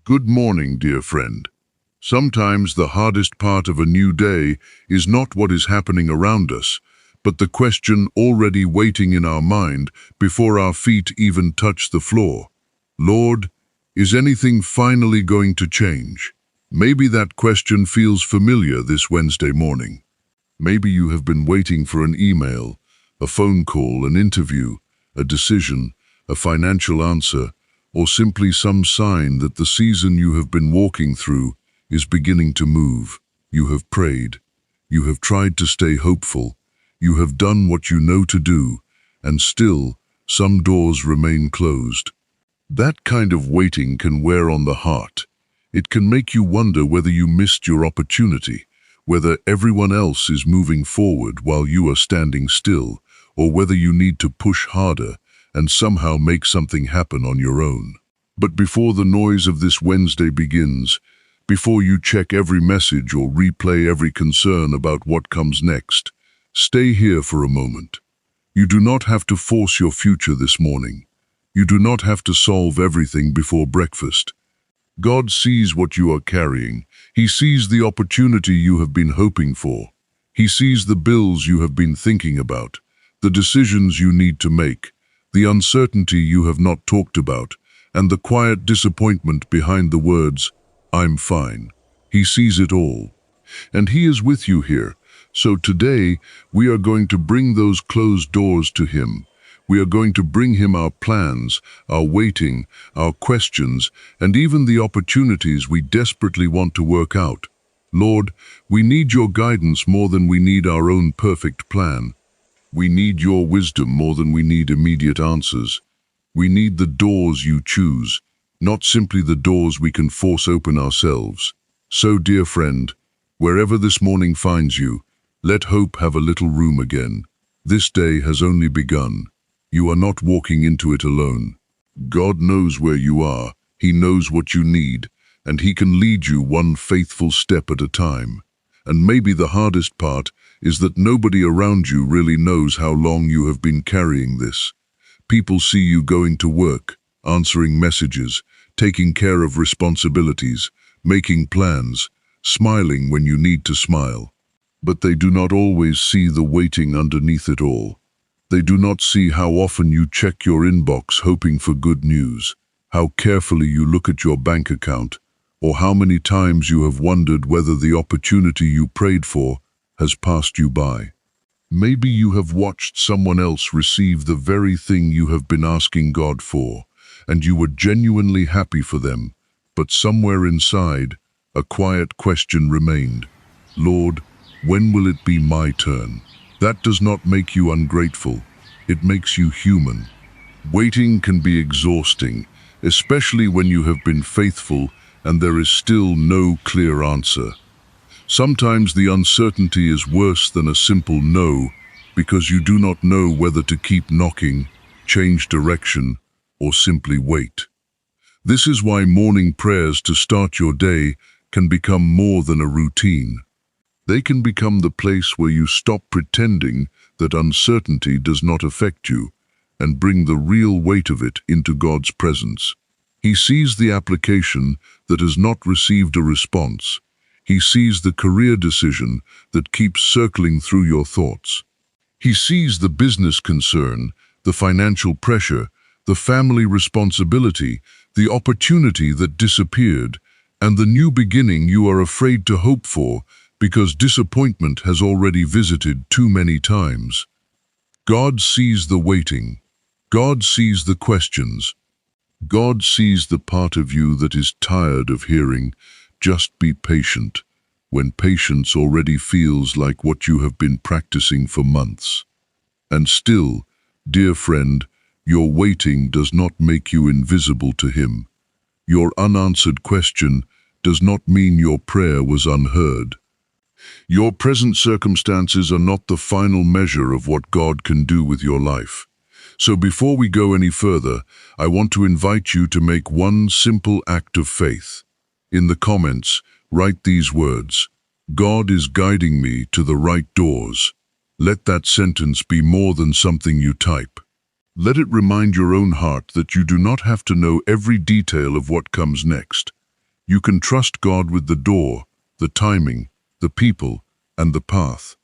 Good morning, dear friend. Sometimes the hardest part of a new day is not what is happening around us, but the question already waiting in our mind before our feet even touch the floor. Lord, is anything finally going to change? Maybe that question feels familiar this Wednesday morning. Maybe you have been waiting for an email, a phone call, an interview, a decision, a financial answer, or simply some sign that the season you have been walking through is beginning to move. You have prayed. You have tried to stay hopeful. You have done what you know to do, and still, some doors remain closed. That kind of waiting can wear on the heart. It can make you wonder whether you missed your opportunity, whether everyone else is moving forward while you are standing still, or whether you need to push harder and somehow make something happen on your own. But before the noise of this Wednesday begins, before you check every message or replay every concern about what comes next, stay here for a moment. You do not have to force your future this morning. You do not have to solve everything before breakfast. God sees what you are carrying. He sees the opportunity you have been hoping for. He sees the bills you have been thinking about, the decisions you need to make, the uncertainty you have not talked about, and the quiet disappointment behind the words, "I'm fine." He sees it all. And He is with you here. So today, we are going to bring those closed doors to Him. We are going to bring Him our plans, our waiting, our questions, and even the opportunities we desperately want to work out. Lord, we need your guidance more than we need our own perfect plan. We need your wisdom more than we need immediate answers. We need the doors you choose, not simply the doors we can force open ourselves. So, dear friend, wherever this morning finds you, let hope have a little room again. This day has only begun. You are not walking into it alone. God knows where you are, He knows what you need, and He can lead you one faithful step at a time. And maybe the hardest part is that nobody around you really knows how long you have been carrying this. People see you going to work, answering messages, taking care of responsibilities, making plans, smiling when you need to smile. But they do not always see the waiting underneath it all. They do not see how often you check your inbox hoping for good news, how carefully you look at your bank account, or how many times you have wondered whether the opportunity you prayed for has passed you by. Maybe you have watched someone else receive the very thing you have been asking God for, and you were genuinely happy for them, but somewhere inside, a quiet question remained. Lord, when will it be my turn? That does not make you ungrateful. It makes you human. Waiting can be exhausting, especially when you have been faithful and there is still no clear answer. Sometimes the uncertainty is worse than a simple no, because you do not know whether to keep knocking, change direction, or simply wait. This is why morning prayers to start your day can become more than a routine. They can become the place where you stop pretending that uncertainty does not affect you and bring the real weight of it into God's presence. He sees the application that has not received a response. He sees the career decision that keeps circling through your thoughts. He sees the business concern, the financial pressure, the family responsibility, the opportunity that disappeared, and the new beginning you are afraid to hope for because disappointment has already visited too many times. God sees the waiting. God sees the questions. God sees the part of you that is tired of hearing, "Just be patient," when patience already feels like what you have been practicing for months. And still, dear friend, your waiting does not make you invisible to Him. Your unanswered question does not mean your prayer was unheard. Your present circumstances are not the final measure of what God can do with your life. So before we go any further, I want to invite you to make one simple act of faith. In the comments, write these words: God is guiding me to the right doors. Let that sentence be more than something you type. Let it remind your own heart that you do not have to know every detail of what comes next. You can trust God with the door, the timing, the people, and the path.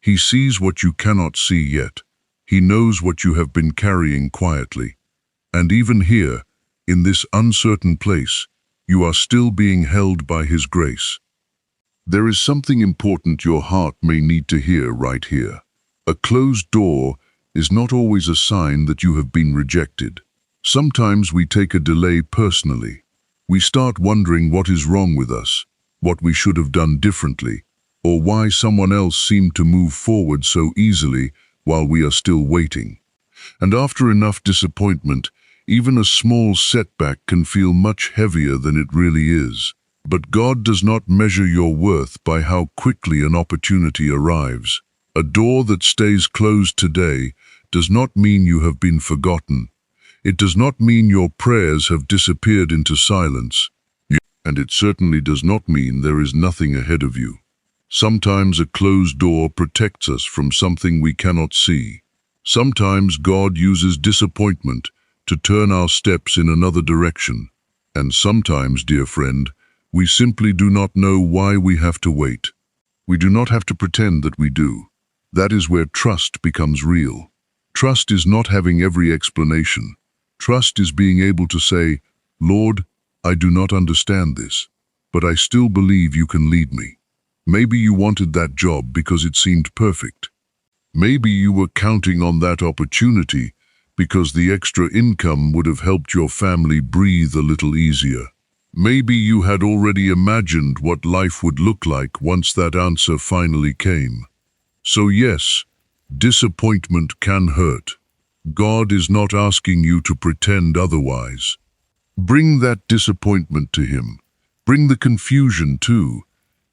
He sees what you cannot see yet. He knows what you have been carrying quietly. And even here, in this uncertain place, you are still being held by His grace. There is something important your heart may need to hear right here. A closed door is not always a sign that you have been rejected. Sometimes we take a delay personally. We start wondering what is wrong with us, what we should have done differently, or why someone else seemed to move forward so easily while we are still waiting. And after enough disappointment, even a small setback can feel much heavier than it really is. But God does not measure your worth by how quickly an opportunity arrives. A door that stays closed today does not mean you have been forgotten. It does not mean your prayers have disappeared into silence. And it certainly does not mean there is nothing ahead of you. Sometimes a closed door protects us from something we cannot see. Sometimes God uses disappointment to turn our steps in another direction. And sometimes, dear friend, we simply do not know why we have to wait. We do not have to pretend that we do. That is where trust becomes real. Trust is not having every explanation. Trust is being able to say, Lord, I do not understand this, but I still believe you can lead me. Maybe you wanted that job because it seemed perfect. Maybe you were counting on that opportunity because the extra income would have helped your family breathe a little easier. Maybe you had already imagined what life would look like once that answer finally came. So yes, disappointment can hurt. God is not asking you to pretend otherwise. Bring that disappointment to Him. Bring the confusion too.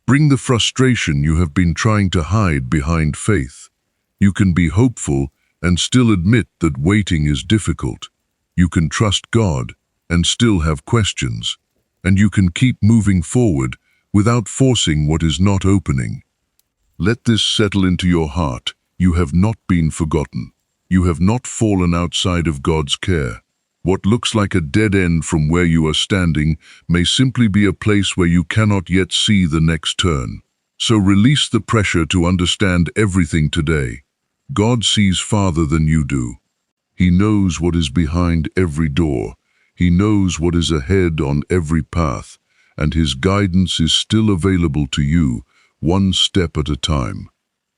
Bring the frustration you have been trying to hide behind faith. You can be hopeful and still admit that waiting is difficult. You can trust God and still have questions. And you can keep moving forward without forcing what is not opening. Let this settle into your heart. You have not been forgotten. You have not fallen outside of God's care. What looks like a dead end from where you are standing may simply be a place where you cannot yet see the next turn. So release the pressure to understand everything today. God sees farther than you do. He knows what is behind every door. He knows what is ahead on every path, and His guidance is still available to you, one step at a time.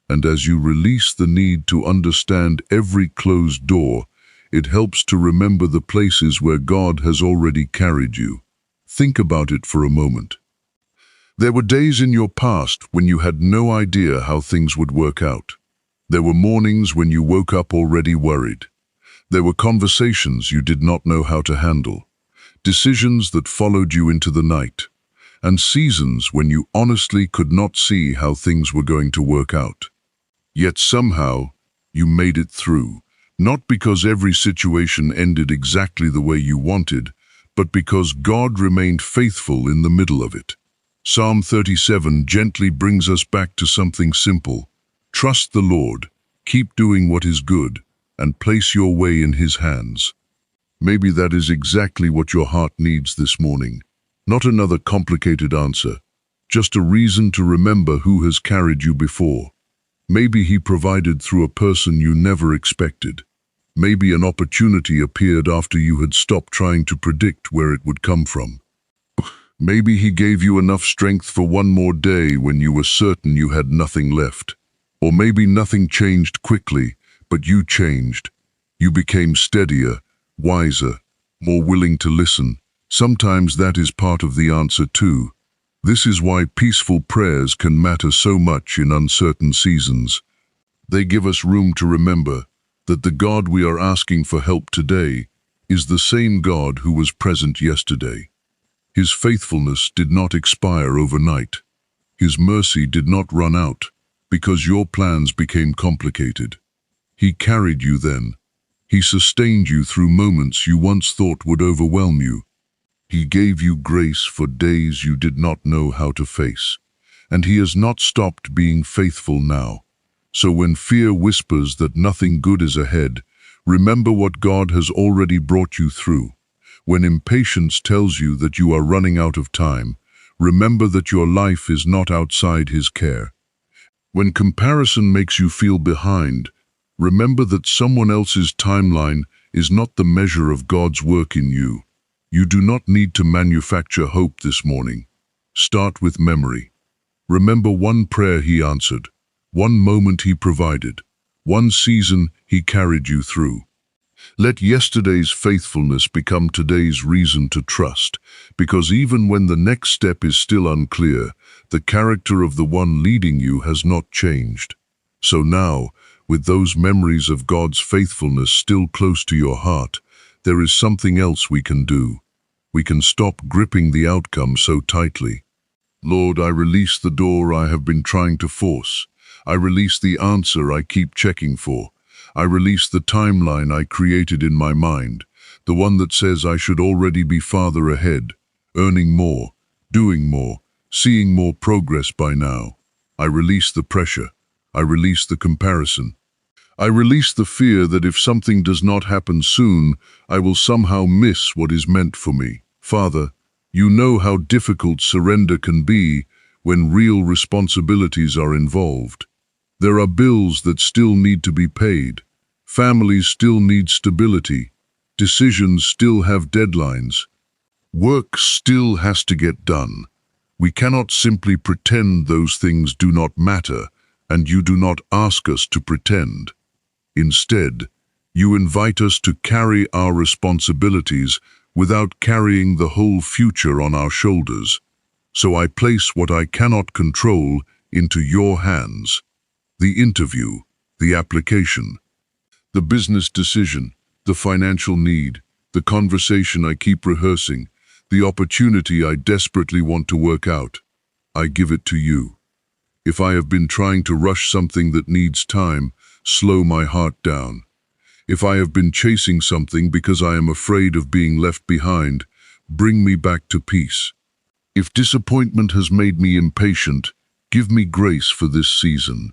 And as you release the need to understand every closed door, it helps to remember the places where God has already carried you. Think about it for a moment. There were days in your past when you had no idea how things would work out. There were mornings when you woke up already worried. There were conversations you did not know how to handle, decisions that followed you into the night, and seasons when you honestly could not see how things were going to work out. Yet somehow, you made it through, not because every situation ended exactly the way you wanted, but because God remained faithful in the middle of it. Psalm 37 gently brings us back to something simple. Trust the Lord, keep doing what is good, and place your way in His hands. Maybe that is exactly what your heart needs this morning. Not another complicated answer, just a reason to remember who has carried you before. Maybe He provided through a person you never expected. Maybe an opportunity appeared after you had stopped trying to predict where it would come from. Maybe He gave you enough strength for one more day when you were certain you had nothing left. Or maybe nothing changed quickly, but you changed. You became steadier, wiser, more willing to listen. Sometimes that is part of the answer too. This is why peaceful prayers can matter so much in uncertain seasons. They give us room to remember that the God we are asking for help today is the same God who was present yesterday. His faithfulness did not expire overnight. His mercy did not run out because your plans became complicated. He carried you then. He sustained you through moments you once thought would overwhelm you. He gave you grace for days you did not know how to face. And He has not stopped being faithful now. So when fear whispers that nothing good is ahead, remember what God has already brought you through. When impatience tells you that you are running out of time, remember that your life is not outside His care. When comparison makes you feel behind, remember that someone else's timeline is not the measure of God's work in you. You do not need to manufacture hope this morning. Start with memory. Remember one prayer He answered, one moment He provided, one season He carried you through. Let yesterday's faithfulness become today's reason to trust, because even when the next step is still unclear, the character of the one leading you has not changed. So now, with those memories of God's faithfulness still close to your heart, there is something else we can do. We can stop gripping the outcome so tightly. Lord, I release the door I have been trying to force. I release the answer I keep checking for. I release the timeline I created in my mind, the one that says I should already be farther ahead, earning more, doing more, seeing more progress by now. I release the pressure. I release the comparison. I release the fear that if something does not happen soon, I will somehow miss what is meant for me. Father, you know how difficult surrender can be when real responsibilities are involved. There are bills that still need to be paid. Families still need stability. Decisions still have deadlines. Work still has to get done. We cannot simply pretend those things do not matter, and you do not ask us to pretend. Instead, you invite us to carry our responsibilities without carrying the whole future on our shoulders. So I place what I cannot control into your hands. The interview, the application, the business decision, the financial need, the conversation I keep rehearsing, the opportunity I desperately want to work out. I give it to you. If I have been trying to rush something that needs time, slow my heart down. If I have been chasing something because I am afraid of being left behind, bring me back to peace. If disappointment has made me impatient, give me grace for this season.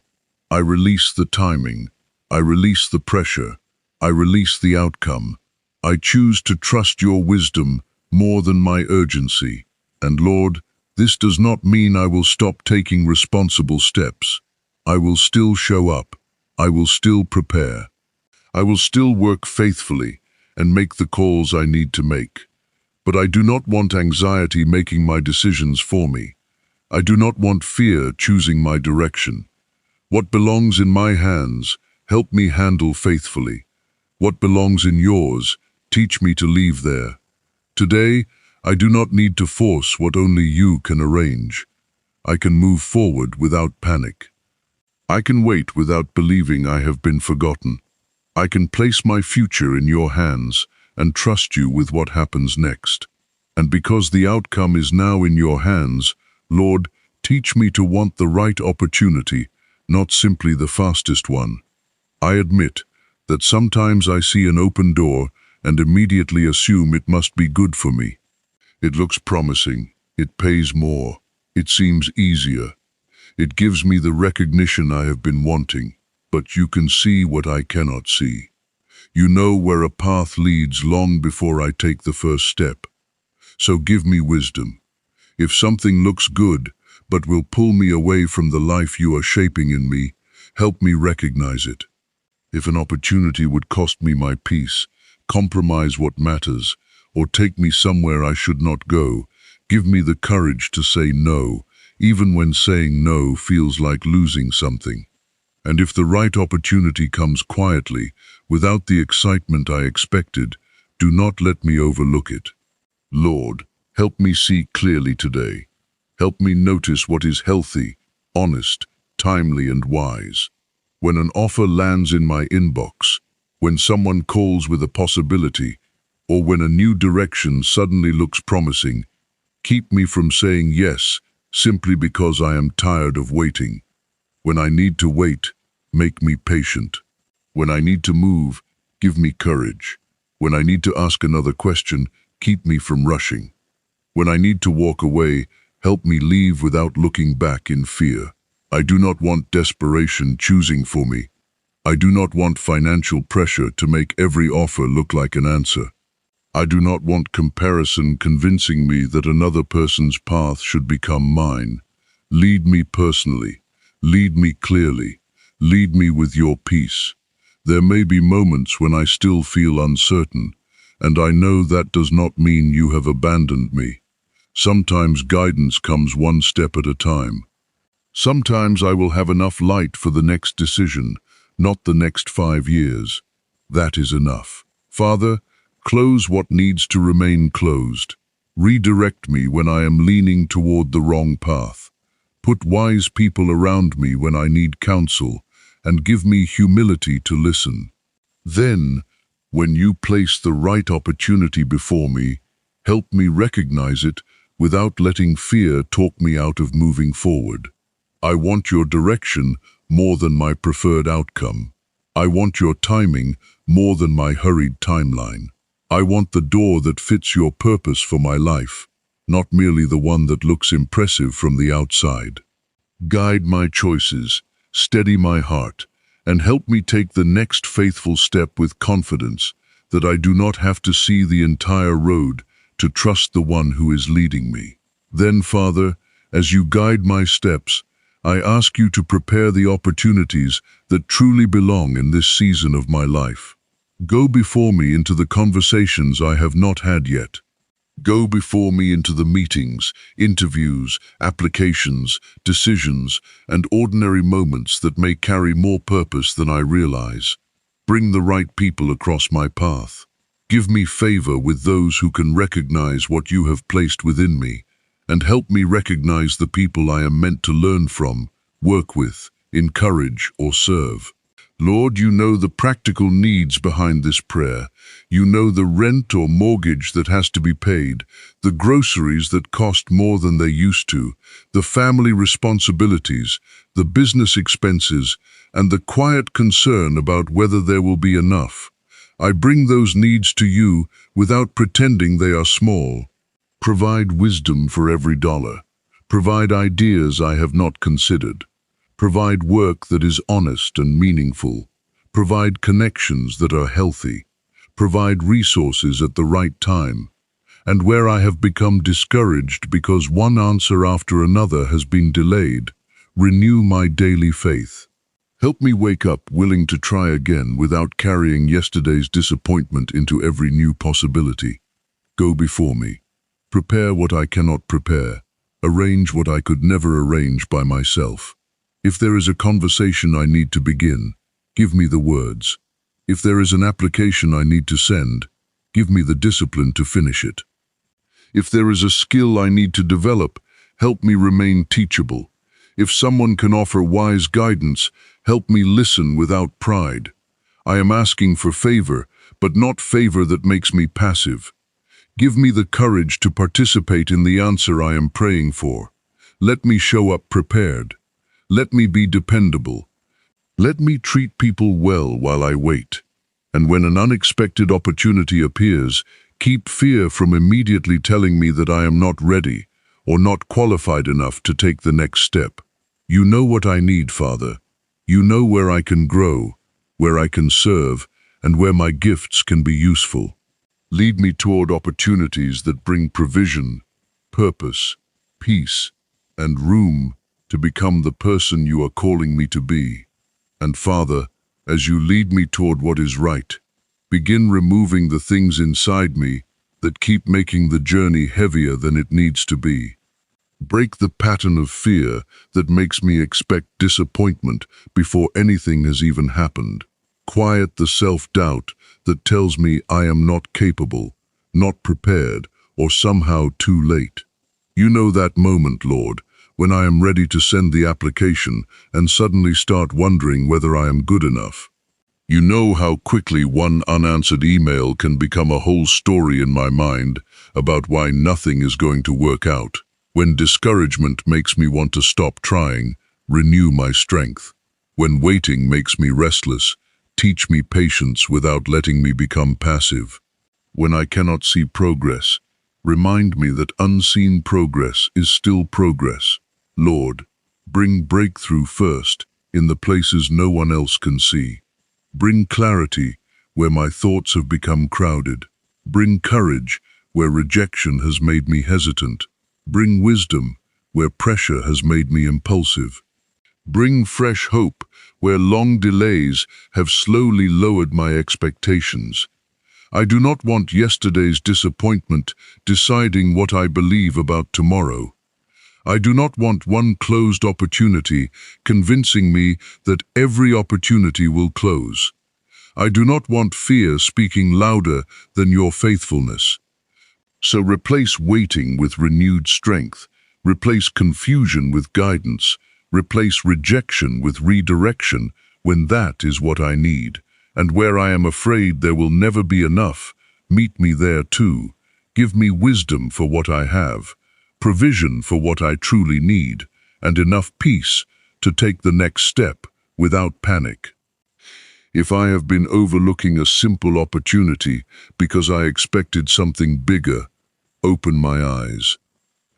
I release the timing. I release the pressure. I release the outcome. I choose to trust your wisdom more than my urgency. And Lord, this does not mean I will stop taking responsible steps. I will still show up. I will still prepare. I will still work faithfully and make the calls I need to make. But I do not want anxiety making my decisions for me. I do not want fear choosing my direction. What belongs in my hands, help me handle faithfully. What belongs in yours, teach me to leave there. Today, I do not need to force what only you can arrange. I can move forward without panic. I can wait without believing I have been forgotten. I can place my future in your hands and trust you with what happens next. And because the outcome is now in your hands, Lord, teach me to want the right opportunity, not simply the fastest one. I admit that sometimes I see an open door and immediately assume it must be good for me. It looks promising, it pays more, it seems easier. It gives me the recognition I have been wanting, but you can see what I cannot see. You know where a path leads long before I take the first step. So give me wisdom. If something looks good, but will pull me away from the life you are shaping in me, help me recognize it. If an opportunity would cost me my peace, compromise what matters, or take me somewhere I should not go, give me the courage to say no, even when saying no feels like losing something. And if the right opportunity comes quietly, without the excitement I expected, do not let me overlook it. Lord, help me see clearly today. Help me notice what is healthy, honest, timely, and wise. When an offer lands in my inbox, when someone calls with a possibility, or when a new direction suddenly looks promising, keep me from saying yes simply because I am tired of waiting. When I need to wait, make me patient. When I need to move, give me courage. When I need to ask another question, keep me from rushing. When I need to walk away, help me leave without looking back in fear. I do not want desperation choosing for me. I do not want financial pressure to make every offer look like an answer. I do not want comparison convincing me that another person's path should become mine. Lead me personally. Lead me clearly. Lead me with your peace. There may be moments when I still feel uncertain, and I know that does not mean you have abandoned me. Sometimes guidance comes one step at a time. Sometimes I will have enough light for the next decision, not the next 5 years. That is enough. Father, close what needs to remain closed. Redirect me when I am leaning toward the wrong path. Put wise people around me when I need counsel, and give me humility to listen. Then, when you place the right opportunity before me, help me recognize it without letting fear talk me out of moving forward. I want your direction more than my preferred outcome. I want your timing more than my hurried timeline. I want the door that fits your purpose for my life, not merely the one that looks impressive from the outside. Guide my choices, steady my heart, and help me take the next faithful step with confidence that I do not have to see the entire road to trust the one who is leading me. Then, Father, as you guide my steps, I ask you to prepare the opportunities that truly belong in this season of my life. Go before me into the conversations I have not had yet. Go before me into the meetings, interviews, applications, decisions, and ordinary moments that may carry more purpose than I realize. Bring the right people across my path. Give me favor with those who can recognize what you have placed within me, and help me recognize the people I am meant to learn from, work with, encourage, or serve. Lord, you know the practical needs behind this prayer. You know the rent or mortgage that has to be paid, the groceries that cost more than they used to, the family responsibilities, the business expenses, and the quiet concern about whether there will be enough. I bring those needs to you without pretending they are small. Provide wisdom for every dollar. Provide ideas I have not considered. Provide work that is honest and meaningful. Provide connections that are healthy. Provide resources at the right time. And where I have become discouraged because one answer after another has been delayed, renew my daily faith. Help me wake up willing to try again without carrying yesterday's disappointment into every new possibility. Go before me. Prepare what I cannot prepare. Arrange what I could never arrange by myself. If there is a conversation I need to begin, give me the words. If there is an application I need to send, give me the discipline to finish it. If there is a skill I need to develop, help me remain teachable. If someone can offer wise guidance, help me listen without pride. I am asking for favor, but not favor that makes me passive. Give me the courage to participate in the answer I am praying for. Let me show up prepared. Let me be dependable. Let me treat people well while I wait. And when an unexpected opportunity appears, keep fear from immediately telling me that I am not ready or not qualified enough to take the next step. You know what I need, Father. You know where I can grow, where I can serve, and where my gifts can be useful. Lead me toward opportunities that bring provision, purpose, peace, and room to become the person you are calling me to be. And Father, as you lead me toward what is right, begin removing the things inside me that keep making the journey heavier than it needs to be. Break the pattern of fear that makes me expect disappointment before anything has even happened. Quiet the self-doubt that tells me I am not capable, not prepared, or somehow too late. You know that moment, Lord, when I am ready to send the application and suddenly start wondering whether I am good enough. You know how quickly one unanswered email can become a whole story in my mind about why nothing is going to work out. When discouragement makes me want to stop trying, renew my strength. When waiting makes me restless, teach me patience without letting me become passive. When I cannot see progress, remind me that unseen progress is still progress. Lord, bring breakthrough first in the places no one else can see. Bring clarity where my thoughts have become crowded. Bring courage where rejection has made me hesitant. Bring wisdom where pressure has made me impulsive. Bring fresh hope where long delays have slowly lowered my expectations. I do not want yesterday's disappointment deciding what I believe about tomorrow. I do not want one closed opportunity convincing me that every opportunity will close. I do not want fear speaking louder than your faithfulness. So replace waiting with renewed strength, replace confusion with guidance, replace rejection with redirection when that is what I need. And where I am afraid there will never be enough, meet me there too. Give me wisdom for what I have, provision for what I truly need, and enough peace to take the next step without panic. If I have been overlooking a simple opportunity because I expected something bigger, open my eyes.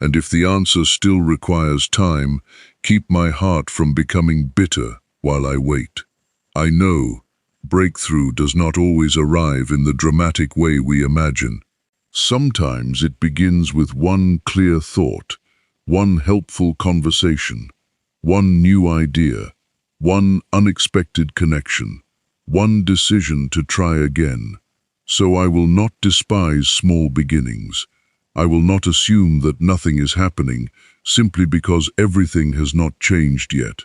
And if the answer still requires time, keep my heart from becoming bitter while I wait. I know breakthrough does not always arrive in the dramatic way we imagine. Sometimes it begins with one clear thought, one helpful conversation, one new idea, one unexpected connection, one decision to try again. So I will not despise small beginnings. I will not assume that nothing is happening simply because everything has not changed yet.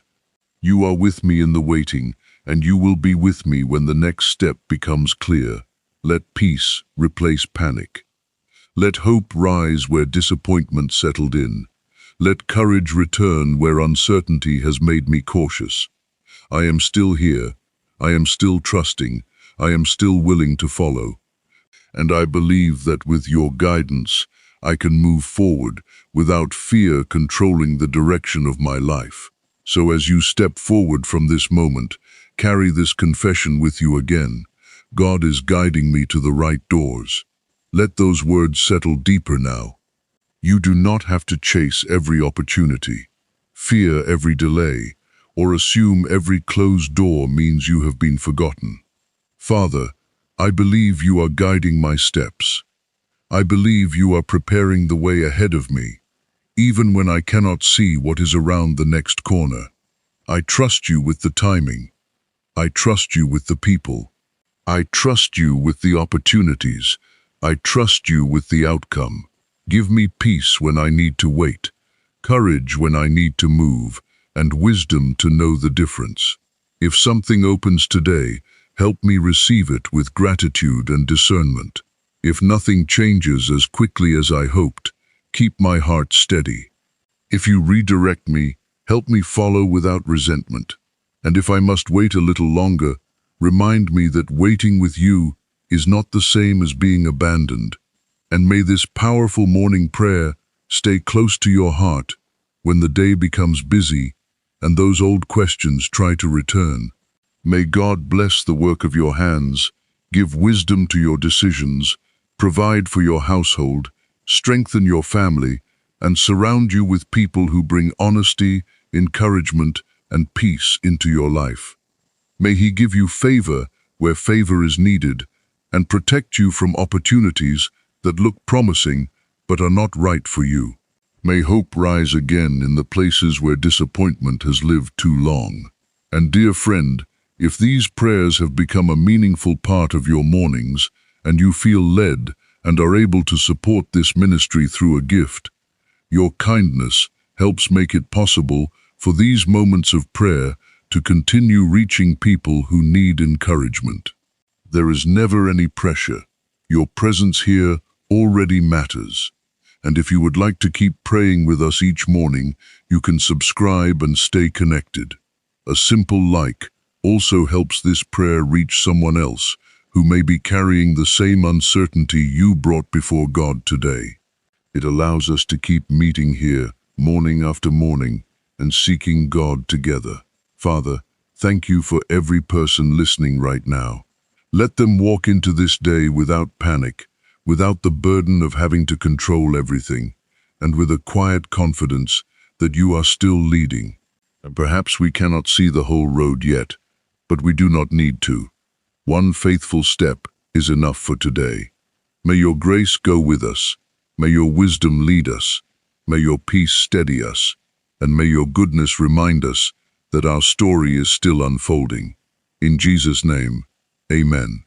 You are with me in the waiting, and you will be with me when the next step becomes clear. Let peace replace panic. Let hope rise where disappointment settled in. Let courage return where uncertainty has made me cautious. I am still here. I am still trusting. I am still willing to follow. And I believe that with your guidance, I can move forward without fear controlling the direction of my life. So as you step forward from this moment, carry this confession with you again. God is guiding me to the right doors. Let those words settle deeper now. You do not have to chase every opportunity, fear every delay, or assume every closed door means you have been forgotten. Father, I believe you are guiding my steps. I believe you are preparing the way ahead of me, even when I cannot see what is around the next corner. I trust you with the timing. I trust you with the people. I trust you with the opportunities. I trust you with the outcome. Give me peace when I need to wait, courage when I need to move, and wisdom to know the difference. If something opens today, help me receive it with gratitude and discernment. If nothing changes as quickly as I hoped, keep my heart steady. If you redirect me, help me follow without resentment. And if I must wait a little longer, remind me that waiting with you is not the same as being abandoned. And may this powerful morning prayer stay close to your heart when the day becomes busy and those old questions try to return. May God bless the work of your hands, give wisdom to your decisions, provide for your household, strengthen your family, and surround you with people who bring honesty, encouragement, and peace into your life. May He give you favor where favor is needed and protect you from opportunities that look promising but are not right for you. May hope rise again in the places where disappointment has lived too long. And dear friend, if these prayers have become a meaningful part of your mornings and you feel led and are able to support this ministry through a gift, your kindness helps make it possible for these moments of prayer to continue reaching people who need encouragement. There is never any pressure. Your presence here already matters. And if you would like to keep praying with us each morning, you can subscribe and stay connected. A simple like also helps this prayer reach someone else who may be carrying the same uncertainty you brought before God today. It allows us to keep meeting here morning after morning and seeking God together. Father, thank you for every person listening right now. Let them walk into this day without panic, without the burden of having to control everything, and with a quiet confidence that you are still leading. And perhaps we cannot see the whole road yet, but we do not need to. One faithful step is enough for today. May your grace go with us. May your wisdom lead us. May your peace steady us. And may your goodness remind us that our story is still unfolding. In Jesus' name, amen.